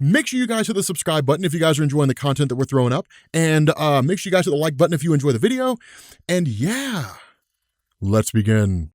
Make sure you guys hit the subscribe button if you guys are enjoying the content that we're throwing up. And make sure you guys hit the like button if you enjoy the video. And yeah, let's begin.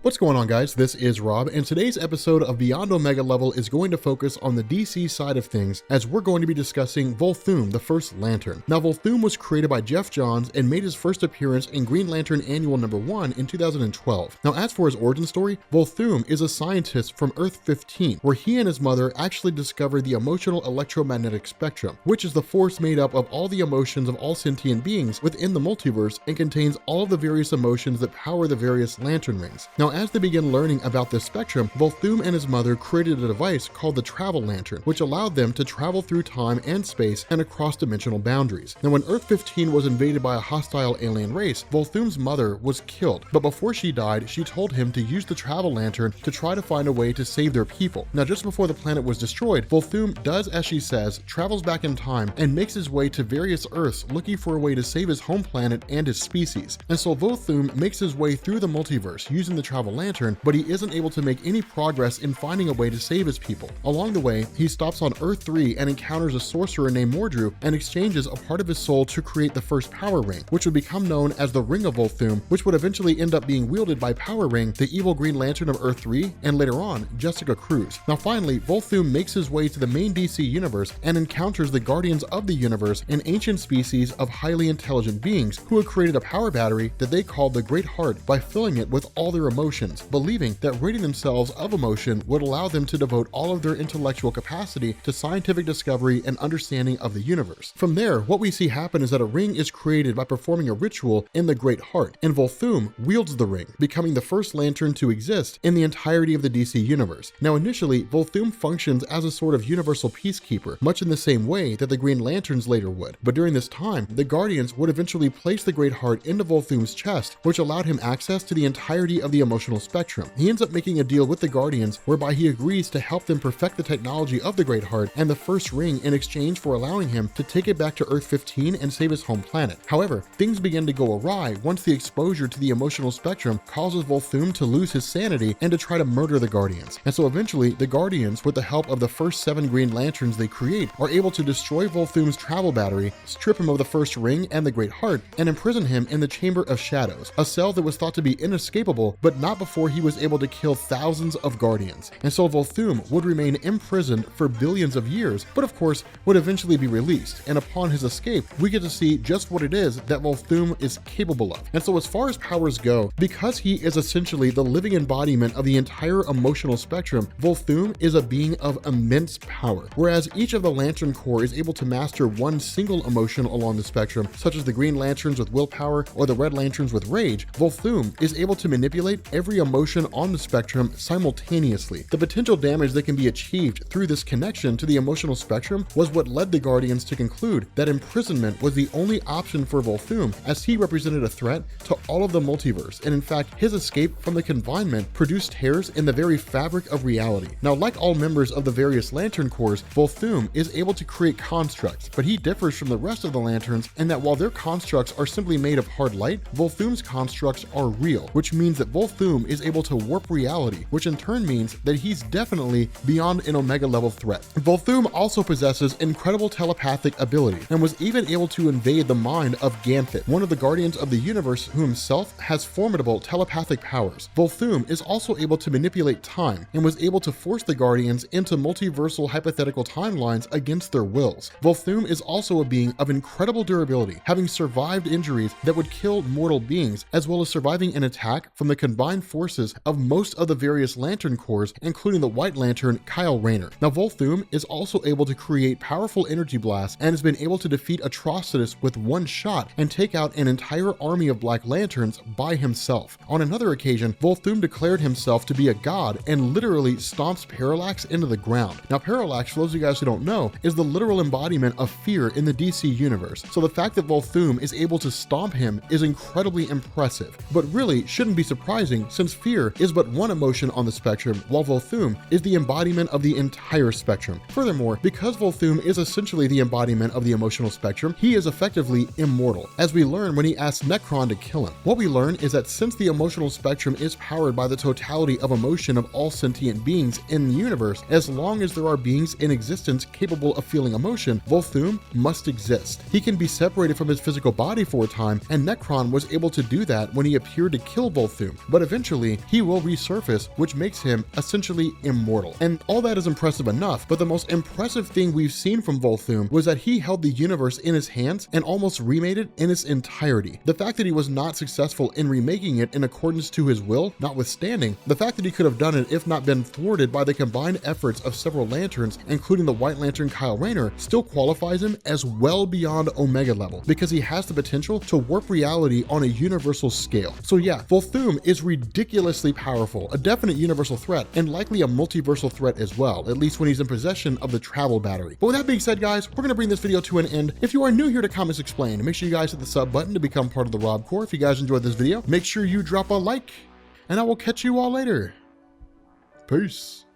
What's going on, guys? This is Rob, and today's episode of Beyond Omega Level is going to focus on the DC side of things, as we're going to be discussing Volthoom, the First Lantern. Now, Volthoom was created by Jeff Johns and made his first appearance in Green Lantern Annual number 1 in 2012. Now, as for his origin story, Volthoom is a scientist from Earth 15, where he and his mother actually discovered the emotional electromagnetic spectrum, which is the force made up of all the emotions of all sentient beings within the multiverse and contains all of the various emotions that power the various lantern rings. Now, as they began learning about this spectrum, Volthoom and his mother created a device called the Travel Lantern, which allowed them to travel through time and space and across dimensional boundaries. Now, when Earth 15 was invaded by a hostile alien race, Volthoom's mother was killed, but before she died, she told him to use the Travel Lantern to try to find a way to save their people. Now, just before the planet was destroyed, Volthoom does as she says, travels back in time, and makes his way to various Earths looking for a way to save his home planet and his species. And so Volthoom makes his way through the multiverse using the Travel Lantern, but he isn't able to make any progress in finding a way to save his people. Along the way, he stops on Earth 3 and encounters a sorcerer named Mordru and exchanges a part of his soul to create the first Power Ring, which would become known as the Ring of Volthoom, which would eventually end up being wielded by Power Ring, the evil Green Lantern of Earth 3, and later on, Jessica Cruz. Now finally, Volthoom makes his way to the main DC universe and encounters the Guardians of the Universe, an ancient species of highly intelligent beings who had created a power battery that they called the Great Heart by filling it with all their emotions, believing that ridding themselves of emotion would allow them to devote all of their intellectual capacity to scientific discovery and understanding of the universe. From there, what we see happen is that a ring is created by performing a ritual in the Great Heart, and Volthoom wields the ring, becoming the first lantern to exist in the entirety of the DC universe. Now initially, Volthoom functions as a sort of universal peacekeeper, much in the same way that the Green Lanterns later would. But during this time, the Guardians would eventually place the Great Heart into Volthoom's chest, which allowed him access to the entirety of the emotional spectrum. He ends up making a deal with the Guardians whereby he agrees to help them perfect the technology of the Great Heart and the first ring in exchange for allowing him to take it back to Earth 15 and save his home planet. However, things begin to go awry once the exposure to the emotional spectrum causes Volthoom to lose his sanity and to try to murder the Guardians. And so eventually, the Guardians, with the help of the first 7 Green Lanterns they create, are able to destroy Volthoom's travel battery, strip him of the first ring and the Great Heart, and imprison him in the Chamber of Shadows, a cell that was thought to be inescapable, but not before he was able to kill thousands of Guardians. And so Volthoom would remain imprisoned for billions of years, but of course would eventually be released. And upon his escape, we get to see just what it is that Volthoom is capable of. And so as far as powers go, because he is essentially the living embodiment of the entire emotional spectrum, Volthoom is a being of immense power. Whereas each of the Lantern Corps is able to master one single emotion along the spectrum, such as the Green Lanterns with willpower or the Red Lanterns with rage, Volthoom is able to manipulate every emotion on the spectrum simultaneously. The potential damage that can be achieved through this connection to the emotional spectrum was what led the Guardians to conclude that imprisonment was the only option for Volthoom, as he represented a threat to all of the multiverse, and in fact, his escape from the confinement produced tears in the very fabric of reality. Now, like all members of the various Lantern Corps, Volthoom is able to create constructs, but he differs from the rest of the Lanterns in that while their constructs are simply made of hard light, Volthoom's constructs are real, which means that Volthoom is able to warp reality, which in turn means that he's definitely beyond an Omega level threat. Volthoom also possesses incredible telepathic ability and was even able to invade the mind of Ganthet, one of the Guardians of the Universe who himself has formidable telepathic powers. Volthoom is also able to manipulate time and was able to force the Guardians into multiversal hypothetical timelines against their wills. Volthoom is also a being of incredible durability, having survived injuries that would kill mortal beings, as well as surviving an attack from the combined forces of most of the various Lantern Corps, including the White Lantern Kyle Rayner. Now, Volthoom is also able to create powerful energy blasts and has been able to defeat Atrocitus with one shot and take out an entire army of Black Lanterns by himself. On another occasion, Volthoom declared himself to be a god and literally stomps Parallax into the ground. Now, Parallax, for those of you guys who don't know, is the literal embodiment of fear in the DC universe. So the fact that Volthoom is able to stomp him is incredibly impressive, but really shouldn't be surprising since fear is but one emotion on the spectrum, while Volthoom is the embodiment of the entire spectrum. Furthermore, because Volthoom is essentially the embodiment of the emotional spectrum, he is effectively immortal, as we learn when he asks Necron to kill him. What we learn is that since the emotional spectrum is powered by the totality of emotion of all sentient beings in the universe, as long as there are beings in existence capable of feeling emotion, Volthoom must exist. He can be separated from his physical body for a time, and Necron was able to do that when he appeared to kill Volthoom, but eventually he will resurface, which makes him essentially immortal. And all that is impressive enough, but the most impressive thing we've seen from Volthoom was that he held the universe in his hands and almost remade it in its entirety. The fact that he was not successful in remaking it in accordance to his will, notwithstanding, the fact that he could have done it if not been thwarted by the combined efforts of several Lanterns, including the White Lantern Kyle Rayner, still qualifies him as well beyond Omega level, because he has the potential to warp reality on a universal scale. So yeah, Volthoom is ridiculously powerful, a definite universal threat, and likely a multiversal threat as well, at least when he's in possession of the travel battery. But with that being said, guys, we're going to bring this video to an end. If you are new here to Comics Explained, make sure you guys hit the sub button to become part of the Rob Corps. If you guys enjoyed this video, make sure you drop a like, and I will catch you all later. Peace.